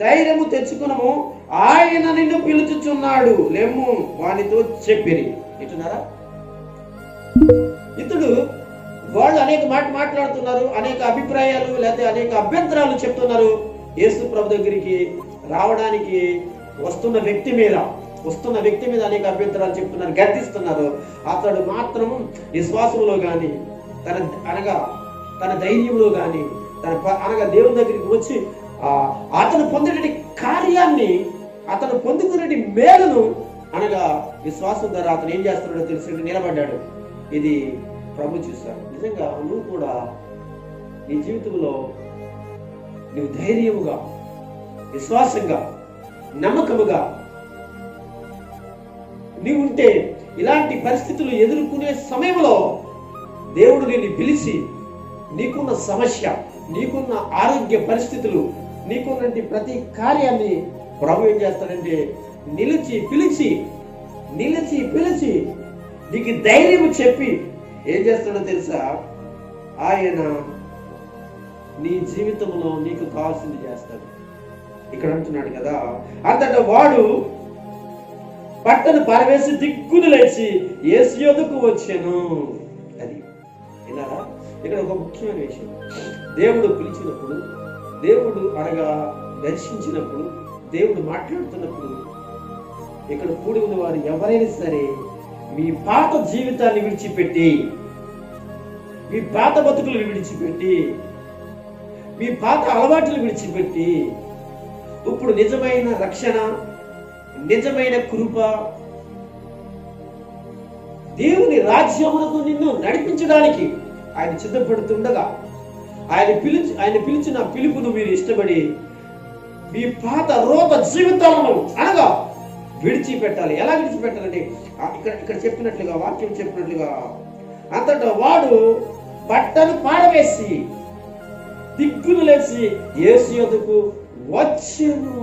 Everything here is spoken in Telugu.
ధైర్యము తెచ్చుకునము, ఆయన నిన్ను పిలుచుచున్నాడు, లెమ్ము వానితో చెప్పిరి. వింటున్నారా? ఇతడు వాళ్ళు అనేక మాట్లాడుతున్నారు, అనేక అభిప్రాయాలు లేకపోతే అనేక అభ్యంతరాలు చెప్తున్నారు. యేసు ప్రభు దగ్గరికి రావడానికి వస్తున్న వ్యక్తి మీద అనేక అభ్యంతరాలు చెప్తున్నారు, గర్దిస్తున్నారు. అతడు మాత్రం విశ్వాసంలో కానీ తన ధైర్యంలో కానీ అనగా దేవుని దగ్గరికి వచ్చి అతను పొందేటి కార్యాన్ని, అతను పొందుకునే మేలును అనగా విశ్వాసం ద్వారా అతను ఏం చేస్తున్నాడో తెలిసి నిలబడ్డాడు. ఇది ప్రభు చూశాడు. నిజంగా నువ్వు కూడా నీ జీవితంలో నువ్వు ధైర్యముగా, విశ్వాసంగా, నమ్మకముగా నీవుంటే ఇలాంటి పరిస్థితులు ఎదుర్కొనే సమయంలో దేవుడు నిన్ను పిలిచి నీకున్న సమస్య, నీకున్న ఆరోగ్య పరిస్థితులు, నీకున్నటువంటి ప్రతి కార్యాన్ని ప్రభు ఏం చేస్తాడంటే పిలిచి నీకు ధైర్యం చెప్పి ఏం చేస్తాడో తెలుసా? ఆయన నీ జీవితంలో నీకు కావాల్సింది చేస్తాడు. ఇక్కడ అంటున్నాడు కదా, అంతటా వాడు పట్టను పారవేసి దిక్కును లేచి యేసు యొద్దకు వచ్చాను. అది విన్నారా? ఇక్కడ ఒక ముఖ్యమైన విషయం, దేవుడు పిలిచినప్పుడు, దేవుడు అనగా దర్శించినప్పుడు, దేవుడు మాట్లాడుతున్నప్పుడు ఇక్కడ కూడి ఉన్న వారు ఎవరైనా సరే మీ పాత జీవితాన్ని విడిచిపెట్టి, మీ పాత బతుకులు విడిచిపెట్టి, మీ పాత అలవాట్లు విడిచిపెట్టి ఇప్పుడు నిజమైన రక్షణ, నిజమైన కృప, దేవుని రాజ్యమునకు నిన్ను నడిపించడానికి ఆయన సిద్ధపడుతుండగా ఆయన పిలిచిన పిలుపును మీరు ఇష్టపడి మీ పాత రోత జీవితాలను అనగా విడిచిపెట్టాలి. ఎలా విడిచిపెట్టాలంటే ఇక్కడ చెప్పినట్లుగా, వాక్యం చెప్పినట్లుగా, అంతటా వాడు బట్టను పారవేసి దిక్కును లేచి యేసు యొద్దకు వచ్చెను.